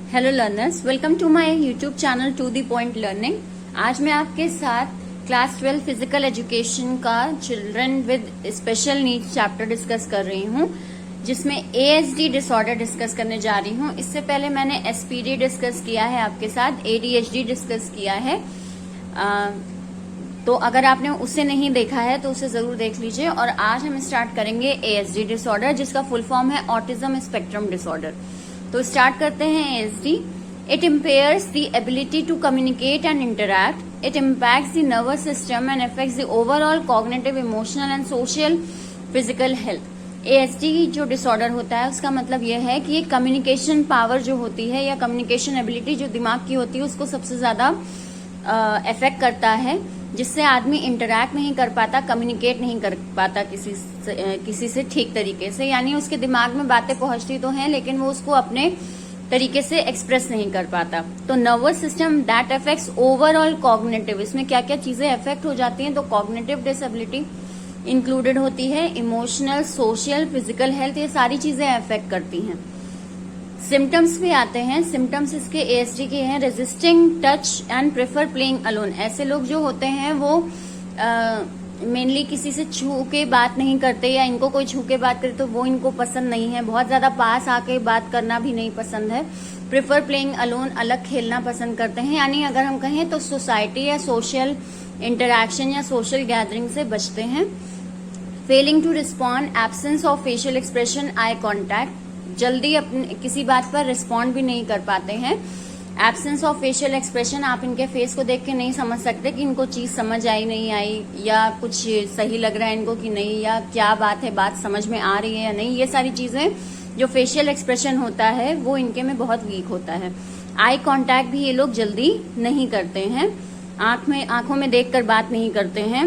Hello learners, welcome to my YouTube channel to the point learning. आज मैं आपके साथ क्लास 12 फिजिकल एजुकेशन का children with special needs chapter discuss कर रही हूँ, जिसमें एएसडी डिसऑर्डर डिस्कस करने जा रही हूँ। इससे पहले मैंने एसपीडी डिस्कस किया है आपके साथ, एडीएचडी डिस्कस किया है। तो अगर आपने उसे नहीं देखा है तो उसे जरूर देख लीजिए। और आज हम स्टार्ट करेंगे एएसडी डिसऑर्डर, जिसका फुल फॉर्म है ऑटिज्म स्पेक्ट्रम डिसऑर्डर। तो स्टार्ट करते हैं ASD. It impairs the ability to communicate and interact. It impacts the nervous system and affects the overall cognitive, emotional and social physical health. ASD जो disorder होता है उसका मतलब यह है कि ये कम्युनिकेशन पावर जो होती है या कम्युनिकेशन एबिलिटी जो दिमाग की होती है उसको सबसे ज्यादा इफेक्ट करता है, जिससे आदमी इंटरैक्ट नहीं कर पाता, कम्युनिकेट नहीं कर पाता किसी से ठीक तरीके से। यानी उसके दिमाग में बातें पहुंचती तो हैं लेकिन वो उसको अपने तरीके से एक्सप्रेस नहीं कर पाता। तो nervous system that affects overall cognitive, इसमें क्या क्या चीजें अफेक्ट हो जाती हैं? तो कॉग्निटिव डिसेबिलिटी इंक्लूडेड होती है, इमोशनल, सोशल, फिजिकल हेल्थ, ये सारी चीजें अफेक्ट करती हैं। सिम्टम्स भी आते हैं। सिम्टम्स इसके एएसडी के हैं, resisting touch and prefer playing alone. ऐसे लोग जो होते हैं वो मेनली किसी से छू के बात नहीं करते, या इनको कोई छू के बात करे तो वो इनको पसंद नहीं है। बहुत ज्यादा पास आके बात करना भी नहीं पसंद है। प्रेफर प्लेइंग अलोन, अलग खेलना पसंद करते हैं। यानी अगर हम कहें तो सोसाइटी या सोशल इंटरैक्शन या सोशल गैदरिंग से बचते हैं। Failing to respond, absence of facial expression, eye contact, जल्दी अपने किसी बात पर रिस्पॉन्ड भी नहीं कर पाते हैं। एब्सेंस ऑफ फेशियल एक्सप्रेशन, आप इनके फेस को देख के नहीं समझ सकते कि इनको चीज समझ आई नहीं आई, या कुछ सही लग रहा है इनको कि नहीं, या क्या बात है, बात समझ में आ रही है या नहीं। ये सारी चीजें जो फेशियल एक्सप्रेशन होता है वो इनके में बहुत वीक होता है। आई कॉन्टैक्ट भी ये लोग जल्दी नहीं करते हैं, आंखों में देखकर बात नहीं करते हैं,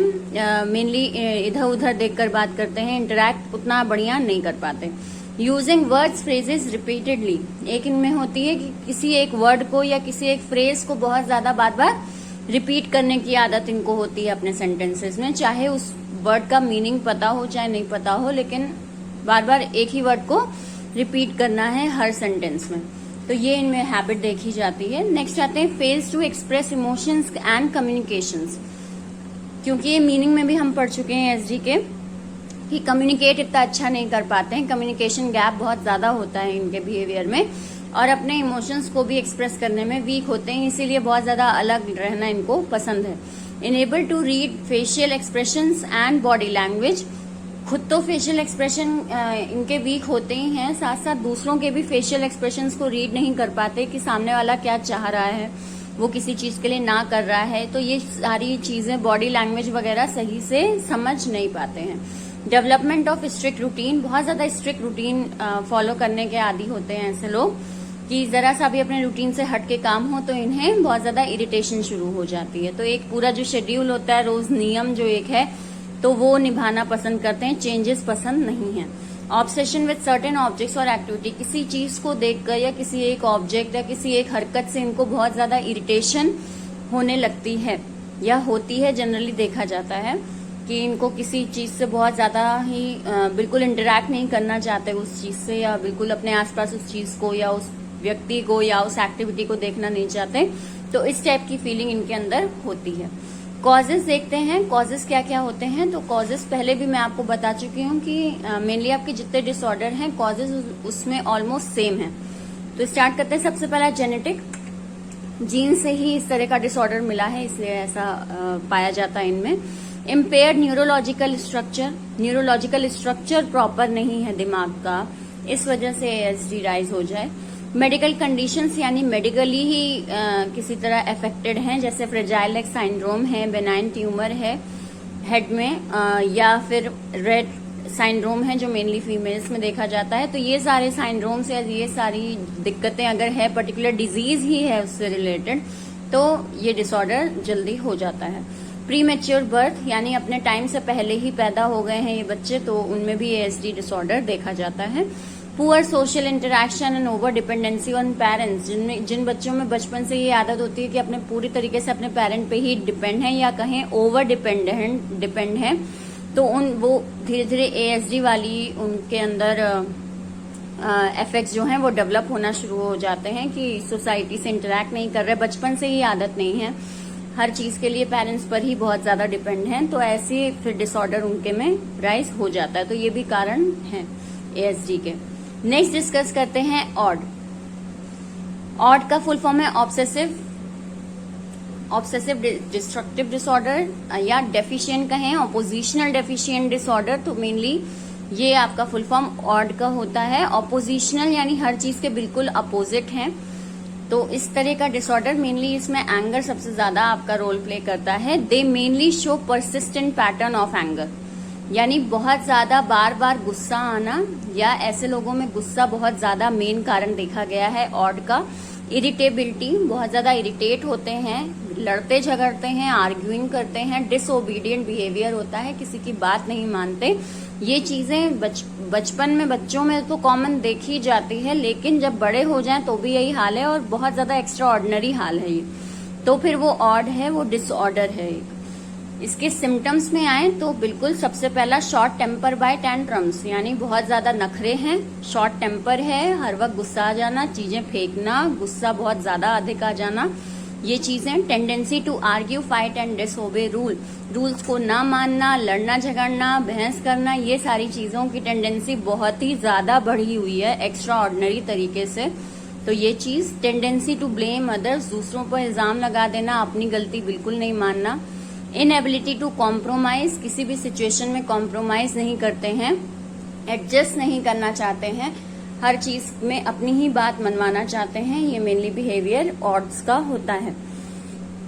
मेनली इधर उधर देखकर बात करते हैं, इंटरैक्ट उतना बढ़िया नहीं कर पाते। यूजिंग वर्ड्स फ्रेजेस रिपीटेडली, एक इनमें होती है कि किसी एक वर्ड को या किसी एक फ्रेज को बहुत ज्यादा बार बार रिपीट करने की आदत इनको होती है अपने सेंटेंसेस में, चाहे उस वर्ड का मीनिंग पता हो चाहे नहीं पता हो, लेकिन बार बार एक ही वर्ड को रिपीट करना है हर सेंटेंस में। तो ये इनमें हैबिट देखी जाती है। नेक्स्ट आते हैं fails to express emotions and communications, क्योंकि ये मीनिंग में भी हम पढ़ चुके हैं एसडी के कि कम्युनिकेट इतना अच्छा नहीं कर पाते हैं, कम्युनिकेशन गैप बहुत ज्यादा होता है इनके बिहेवियर में, और अपने इमोशंस को भी एक्सप्रेस करने में वीक होते हैं, इसीलिए बहुत ज्यादा अलग रहना इनको पसंद है। Unable to read facial expressions and body language, खुद तो फेशियल एक्सप्रेशन इनके वीक होते ही हैं, साथ साथ दूसरों के भी फेशियल एक्सप्रेशंस को रीड नहीं कर पाते कि सामने वाला क्या चाह रहा है, वो किसी चीज के लिए ना कर रहा है। तो ये सारी चीजें, बॉडी लैंग्वेज वगैरह सही से समझ नहीं पाते हैं। डेवलपमेंट ऑफ स्ट्रिक्ट रूटीन, बहुत ज्यादा स्ट्रिक्ट रूटीन फॉलो करने के आदी होते हैं ऐसे लोग कि जरा सा भी अपने रूटीन से हट के काम हो तो इन्हें बहुत ज्यादा इरिटेशन शुरू हो जाती है। तो एक पूरा जो शेड्यूल होता है, रोज नियम जो एक है, तो वो निभाना पसंद करते हैं, चेंजेस पसंद नहीं है। ऑब्सेशन विद सर्टेन ऑब्जेक्ट्स और एक्टिविटी, किसी चीज को देखकर या किसी एक ऑब्जेक्ट या किसी एक हरकत से इनको बहुत ज्यादा इरिटेशन होने लगती है या होती है। जनरली देखा जाता है कि इनको किसी चीज से बहुत ज्यादा ही बिल्कुल इंटरैक्ट नहीं करना चाहते उस चीज से, या बिल्कुल अपने आसपास उस चीज को या उस व्यक्ति को या उस एक्टिविटी को देखना नहीं चाहते। तो इस टाइप की फीलिंग इनके अंदर होती है। कॉजेज देखते हैं, कॉजेज क्या क्या होते हैं। तो कॉजेज पहले भी मैं आपको बता चुकी हूँ कि मेनली आपके जितने डिसऑर्डर हैं कॉजेज उसमें ऑलमोस्ट सेम है। तो स्टार्ट करते हैं। सबसे पहला जेनेटिक, जीन से ही इस तरह का डिसऑर्डर मिला है, इसलिए ऐसा पाया जाता है इनमें। Impaired neurological structure, neurological structure proper नहीं है दिमाग का, इस वजह से एएसडी राइज हो जाए। मेडिकल कंडीशंस, यानी मेडिकली ही किसी तरह अफेक्टेड हैं, जैसे फ्रेजाइल लेग सिंड्रोम है, बेनाइन ट्यूमर है हेड में, या फिर रेड सिंड्रोम है जो मेनली फीमेल्स में देखा जाता है। तो ये सारे सिंड्रोम्स या ये सारी दिक्कतें अगर है, पर्टिकुलर डिजीज ही है उससे रिलेटेड, तो ये डिसऑर्डर जल्दी हो जाता है। प्री मैच्योर बर्थ, यानी अपने टाइम से पहले ही पैदा हो गए हैं ये बच्चे, तो उनमें भी एएसडी डिसऑर्डर देखा जाता है। Poor social interaction and over dependency on parents, जिन बच्चों में बचपन से ये आदत होती है कि अपने पूरी तरीके से अपने पेरेंट पे ही डिपेंड है, या कहें ओवर डिपेंड है, तो वो धीरे धीरे एएसडी वाली उनके अंदर इफेक्ट्स जो हैं वो डेवलप होना शुरू हो जाते हैं कि सोसाइटी से इंटरेक्ट नहीं कर रहे, बचपन से ही आदत नहीं है, हर चीज के लिए पेरेंट्स पर ही बहुत ज्यादा डिपेंड हैं, तो ऐसे फिर डिसऑर्डर उनके में राइज हो जाता है। तो ये भी कारण है एएसडी के। नेक्स्ट डिस्कस करते हैं ऑड। ऑड का फुल फॉर्म है ऑब्सेसिव डिस्ट्रक्टिव डिसऑर्डर या डेफिशिएंट कहें ऑपोजिशनल डेफिशिएंट डिसऑर्डर। तो मेनली ये आपका फुल फॉर्म ऑड का होता है। ऑपोजिशनल यानी हर चीज के बिल्कुल अपोजिट हैं। तो इस तरह का डिसऑर्डर मेनली इसमें एंगर सबसे ज्यादा आपका रोल प्ले करता है। दे mainly show persistent pattern of anger, यानी बहुत ज्यादा बार बार गुस्सा आना, या ऐसे लोगों में गुस्सा बहुत ज्यादा मेन कारण देखा गया है ऑड का। इरिटेबिलिटी, बहुत ज्यादा इरिटेट होते हैं, लड़ते झगड़ते हैं, आर्ग्यूइंग करते हैं, डिसओबीडियंट बिहेवियर होता है, किसी की बात नहीं मानते। ये चीजें बचपन में बच्चों में तो कॉमन देखी जाती है, लेकिन जब बड़े हो जाएं तो भी यही हाल है और बहुत ज्यादा एक्स्ट्रा ऑर्डिनरी हाल है ये। तो फिर वो ऑड है, वो डिसऑर्डर है एक। इसके सिम्टम्स में आए तो बिल्कुल सबसे पहला शॉर्ट टेम्पर बाय टेंट्रम्स, यानी बहुत ज्यादा नखरे हैं, शॉर्ट टेम्पर है, हर वक्त गुस्सा आ जाना, चीजें फेंकना, गुस्सा बहुत ज्यादा अधिक आ जाना, ये चीजें। Tendency to argue, fight and disobey rules को ना मानना, लड़ना झगड़ना, बहस करना, ये सारी चीजों की टेंडेंसी बहुत ही ज्यादा बढ़ी हुई है एक्स्ट्रा ऑर्डिनरी तरीके से। तो ये चीज। टेंडेंसी टू ब्लेम अदर्स, दूसरों पर इल्जाम लगा देना, अपनी गलती बिल्कुल नहीं मानना। इनएबिलिटी टू कॉम्प्रोमाइज, किसी भी सिचुएशन में कॉम्प्रोमाइज नहीं करते हैं, एडजस्ट नहीं करना चाहते हैं, हर चीज में अपनी ही बात मनवाना चाहते हैं। ये मेनली बिहेवियर ऑड्स का होता है।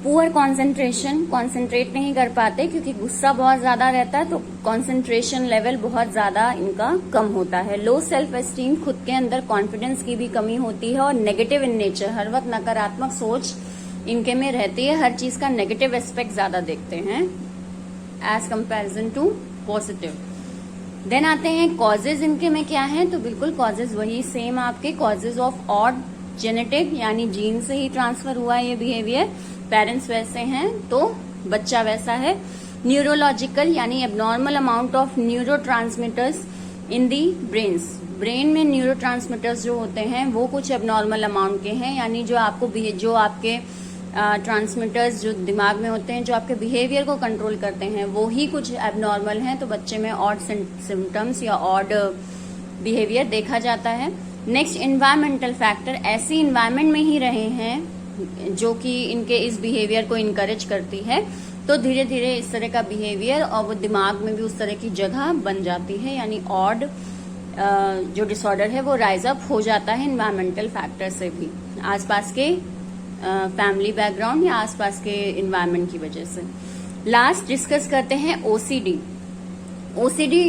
पुअर कंसंट्रेशन, कंसंट्रेट नहीं कर पाते क्योंकि गुस्सा बहुत ज्यादा रहता है, तो कंसंट्रेशन लेवल बहुत ज्यादा इनका कम होता है। लो सेल्फ एस्टीम, खुद के अंदर कॉन्फिडेंस की भी कमी होती है। और नेगेटिव इन नेचर, हर वक्त नकारात्मक सोच इनके में रहती है, हर चीज का नेगेटिव एस्पेक्ट ज्यादा देखते हैं as comparison to positive. Then आते हैं कॉजेज इनके में क्या है, तो बिल्कुल कॉजेज वही सेम आपके कॉजेज ऑफ ऑड, जेनेटिक यानी जीन से ही ट्रांसफर हुआ है ये बिहेवियर, पेरेंट्स वैसे हैं तो बच्चा वैसा है। न्यूरोलॉजिकल यानी abnormal amount of neurotransmitters in the brains, brain में न्यूरोट्रांसमीटर्स जो होते हैं वो कुछ एबनॉर्मल अमाउंट के हैं, यानी जो आपके ट्रांसमीटर्स जो दिमाग में होते हैं जो आपके बिहेवियर को कंट्रोल करते हैं वो ही कुछ एबनॉर्मल हैं, तो बच्चे में ऑड सिम्टम्स या ऑड बिहेवियर देखा जाता है। नेक्स्ट इन्वायरमेंटल फैक्टर, ऐसी इन्वायरमेंट में ही रहे हैं जो कि इनके इस बिहेवियर को इनकरेज करती है, तो धीरे धीरे इस तरह का बिहेवियर और वो दिमाग में भी उस तरह की जगह बन जाती है, यानी ऑड जो डिसऑर्डर है वो राइज अप हो जाता है इन्वायरमेंटल फैक्टर से भी, आसपास के फैमिली बैकग्राउंड या आसपास के इन्वायरमेंट की वजह से। लास्ट डिस्कस करते हैं ओसीडी। ओसीडी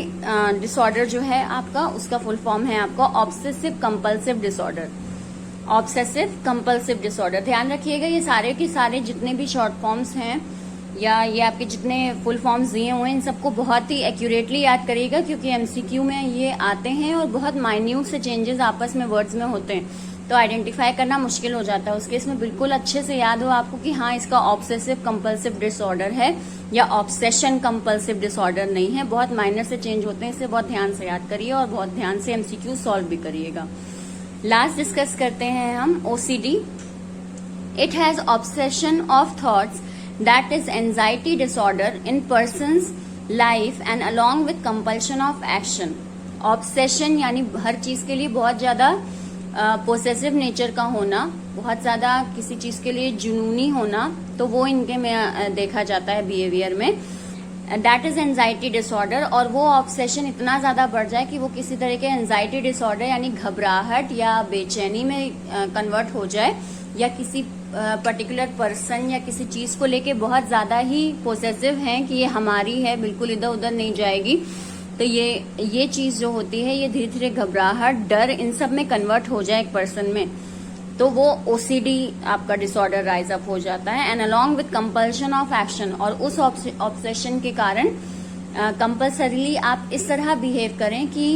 डिसऑर्डर जो है आपका, उसका फुल फॉर्म है आपका obsessive compulsive disorder. Obsessive compulsive disorder, ध्यान रखिएगा ये सारे के सारे जितने भी शॉर्ट फॉर्म्स हैं या ये आपके जितने फुल फॉर्म्स दिए हुए हैं इन सबको बहुत ही एक्यूरेटली याद करिएगा, क्योंकि एमसीक्यू में ये आते हैं और बहुत माइन्यूट से चेंजेस आपस में वर्ड्स में होते हैं, तो आइडेंटिफाई करना मुश्किल हो जाता है। उसके इसमें बिल्कुल अच्छे से याद हो आपको कि हाँ इसका ऑब्सेसिव कंपल्सिव डिसऑर्डर है या ऑब्सेशन कंपल्सिव डिसऑर्डर नहीं है, बहुत माइनर से चेंज होते हैं, इसे बहुत ध्यान से याद करिए और बहुत ध्यान से एमसीक्यू सॉल्व भी करिएगा। लास्ट डिस्कस करते हैं हम OCD. It has obsession of thoughts that is anxiety disorder in person's life and along with compulsion of action. Obsession यानी हर चीज के लिए बहुत ज्यादा पोसेसिव नेचर का होना, बहुत ज्यादा किसी चीज के लिए जुनूनी होना, तो वो इनके में देखा जाता है बिहेवियर में। दैट इज एंजाइटी डिसऑर्डर, और वो ऑब्सेशन इतना ज्यादा बढ़ जाए कि वो किसी तरह के एंजाइटी डिसऑर्डर यानी घबराहट या बेचैनी में कन्वर्ट हो जाए, या किसी पर्टिकुलर पर्सन या किसी चीज को लेके बहुत ज्यादा ही पोसेसिव हैं कि ये हमारी है, बिल्कुल इधर उधर नहीं जाएगी। तो ये चीज जो होती है ये धीरे धीरे घबराहट, डर, इन सब में कन्वर्ट हो जाए एक पर्सन में, तो वो ओसीडी आपका डिसऑर्डर राइज अप हो जाता है। And along with compulsion of action, और उस ऑब्सेशन के कारण कंपल्सरीली आप इस तरह बिहेव करें कि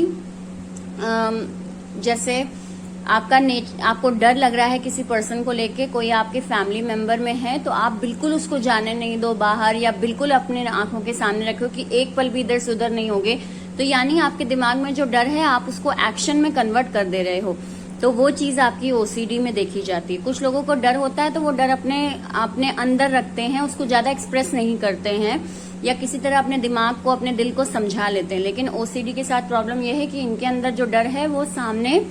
जैसे आपको डर लग रहा है किसी पर्सन को लेके, कोई आपके फैमिली मेंबर में है, तो आप बिल्कुल उसको जाने नहीं दो बाहर, या बिल्कुल अपने आंखों के सामने रखो कि एक पल भी इधर से उधर नहीं होगे, तो यानी आपके दिमाग में जो डर है आप उसको एक्शन में कन्वर्ट कर दे रहे हो, तो वो चीज आपकी ओसीडी में देखी जाती है। कुछ लोगों को डर होता है तो वो डर अपने अंदर रखते हैं, उसको ज्यादा एक्सप्रेस नहीं करते हैं, या किसी तरह अपने दिमाग को, अपने दिल को समझा लेते हैं। लेकिन ओसीडी के साथ प्रॉब्लम यह है कि इनके अंदर जो डर है वो सामने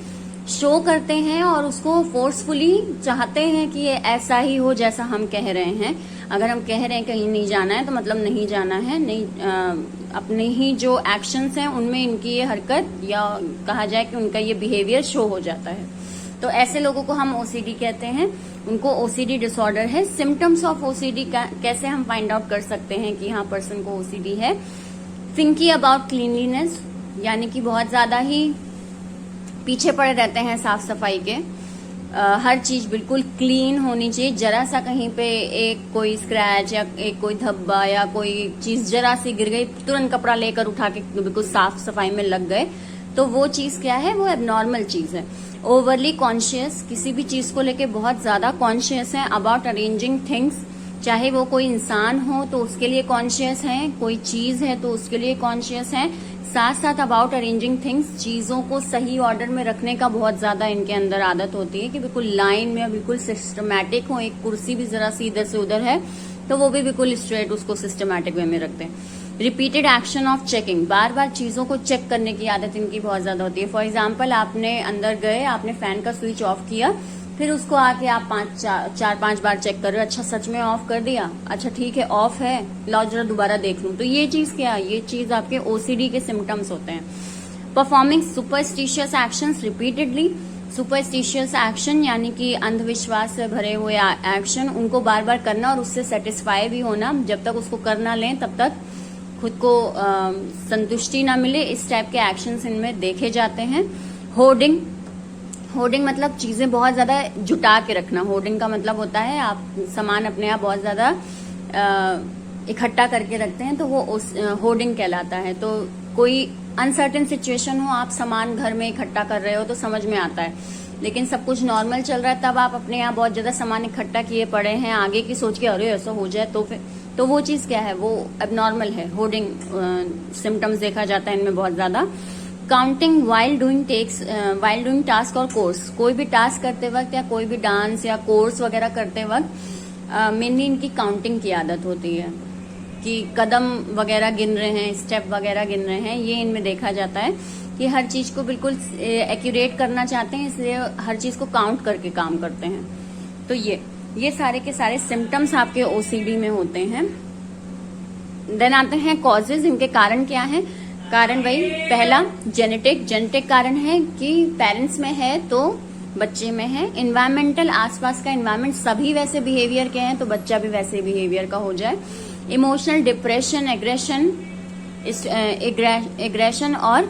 शो करते हैं और उसको फोर्सफुली चाहते हैं कि ये ऐसा ही हो जैसा हम कह रहे हैं। अगर हम कह रहे हैं कहीं नहीं जाना है तो मतलब नहीं जाना है, नहीं अपने ही जो एक्शंस हैं उनमें इनकी ये हरकत या कहा जाए कि उनका ये बिहेवियर शो हो जाता है। तो ऐसे लोगों को हम ओसीडी कहते हैं, उनको ओसीडी डिसऑर्डर है। सिम्टम्स ऑफ ओसीडी कैसे हम फाइंड आउट कर सकते हैं कि हाँ पर्सन को ओसीडी है? फिंकी अबाउट क्लीनलीनेस, यानी कि बहुत ज्यादा ही पीछे पड़े रहते हैं साफ सफाई के। हर चीज बिल्कुल क्लीन होनी चाहिए, जरा सा कहीं पे एक कोई स्क्रैच या एक कोई धब्बा या कोई चीज जरा सी गिर गई, तुरंत कपड़ा लेकर उठा के बिल्कुल साफ सफाई में लग गए, तो वो चीज क्या है? वो एबनॉर्मल चीज है। ओवरली कॉन्शियस, किसी भी चीज को लेके बहुत ज्यादा कॉन्शियस है अबाउट अरेंजिंग थिंग्स, चाहे वो कोई इंसान हो तो उसके लिए कॉन्शियस है, कोई चीज है तो उसके लिए कॉन्शियस है। साथ साथ अबाउट अरेंजिंग थिंग्स, चीजों को सही ऑर्डर में रखने का बहुत ज्यादा इनके अंदर आदत होती है कि बिल्कुल लाइन में, बिल्कुल सिस्टमैटिक हो। एक कुर्सी भी जरा सी इधर से उधर है तो वो भी बिल्कुल स्ट्रेट उसको सिस्टमैटिक वे में रखते हैं। रिपीटेड एक्शन ऑफ चेकिंग, बार बार चीजों को चेक करने की आदत इनकी बहुत ज्यादा होती है। फॉर एग्जाम्पल, आपने अंदर गए, आपने फैन का स्विच ऑफ किया, फिर उसको आके आप 4-5 बार चेक कर रहे हो। अच्छा सच में ऑफ कर दिया, अच्छा ठीक है ऑफ है, लाओ जरा दोबारा देख लूं। तो ये चीज क्या है? ये चीज आपके ओसीडी के सिम्टम्स होते हैं। Performing superstitious actions repeatedly, superstitious action यानी कि अंधविश्वास से भरे हुए एक्शन, उनको बार बार करना और उससे सेटिस्फाई भी होना। जब तक उसको कर ना लें तब तक खुद को संतुष्टि ना मिले, इस टाइप के एक्शंस इनमें देखे जाते हैं। होर्डिंग, होर्डिंग मतलब चीजें बहुत ज्यादा जुटा के रखना। होर्डिंग का मतलब होता है आप सामान अपने आप बहुत ज्यादा इकट्ठा करके रखते हैं, तो वो होर्डिंग कहलाता है। तो कोई अनसर्टेन सिचुएशन हो, आप सामान घर में इकट्ठा कर रहे हो तो समझ में आता है, लेकिन सब कुछ नॉर्मल चल रहा है तब आप अपने यहाँ बहुत ज्यादा सामान इकट्ठा किए पड़े हैं, आगे की सोच के अरे ऐसा हो जाए तो फिर, तो वो चीज क्या है? वो एबनॉर्मल है। होर्डिंग सिम्टम्स देखा जाता है इनमें बहुत ज्यादा। काउंटिंग वाइल डूइंग टास्क और कोर्स, कोई भी टास्क करते वक्त या कोई भी डांस या कोर्स वगैरह करते वक्त मेनली इनकी काउंटिंग की आदत होती है कि कदम वगैरह गिन रहे हैं, स्टेप वगैरह गिन रहे हैं। ये इनमें देखा जाता है कि हर चीज को बिल्कुल एक्यूरेट करना चाहते हैं, इसलिए हर चीज को काउंट करके काम करते हैं। तो ये सारे के सारे सिम्टम्स आपके ओसीडी में होते हैं। देन आते हैं कॉजेज, इनके कारण क्या है? कारण भाई पहला जेनेटिक कारण है कि पेरेंट्स में है तो बच्चे में है। इन्वायरमेंटल, आसपास का इन्वायरमेंट सभी वैसे बिहेवियर के हैं तो बच्चा भी वैसे बिहेवियर का हो जाए। इमोशनल डिप्रेशन, एग्रेशन और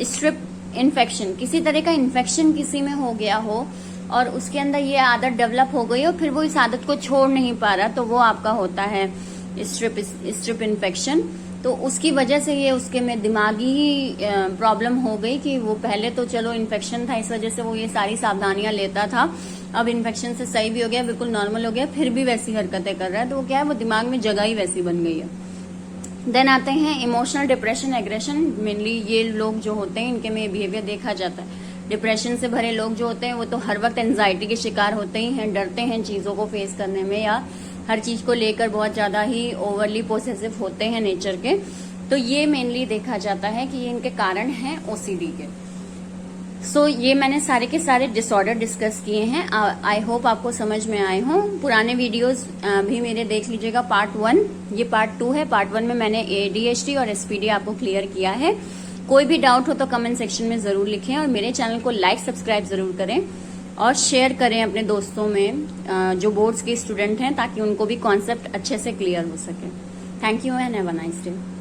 स्ट्रिप इन्फेक्शन, किसी तरह का इन्फेक्शन किसी में हो गया हो और उसके अंदर ये आदत डेवलप हो गई हो, फिर वो इस आदत को छोड़ नहीं पा रहा, तो वो आपका होता है स्ट्रिप इन्फेक्शन। तो उसकी वजह से ये उसके में दिमागी प्रॉब्लम हो गई कि वो पहले तो चलो इन्फेक्शन था, इस वजह से वो ये सारी सावधानियां लेता था, अब इन्फेक्शन से सही भी हो गया, बिल्कुल नॉर्मल हो गया, फिर भी वैसी हरकतें कर रहा है, तो वो क्या है? वो दिमाग में जगह ही वैसी बन गई है। देन आते हैं इमोशनल डिप्रेशन, एग्रेशन। मेनली ये लोग जो होते हैं इनके में बिहेवियर देखा जाता है। डिप्रेशन से भरे लोग जो होते हैं वो तो हर वक्त एंजाइटी के शिकार होते ही हैं, डरते हैं चीजों को फेस करने में, या हर चीज को लेकर बहुत ज्यादा ही ओवरली पोसेसिव होते हैं नेचर के। तो ये मेनली देखा जाता है कि ये इनके कारण हैं ओसीडी के। सो ये मैंने सारे के सारे डिसऑर्डर डिस्कस किए हैं। आई होप आपको समझ में आए हों। पुराने वीडियोस भी मेरे देख लीजिएगा, पार्ट 1, ये पार्ट 2 है। पार्ट 1 में मैंने ADHD और SPD आपको क्लियर किया है। कोई भी डाउट हो तो कमेंट सेक्शन में जरूर लिखें और मेरे चैनल को लाइक सब्सक्राइब जरूर करें और शेयर करें अपने दोस्तों में जो बोर्ड्स के स्टूडेंट हैं, ताकि उनको भी कॉन्सेप्ट अच्छे से क्लियर हो सके। Thank you and have a nice day.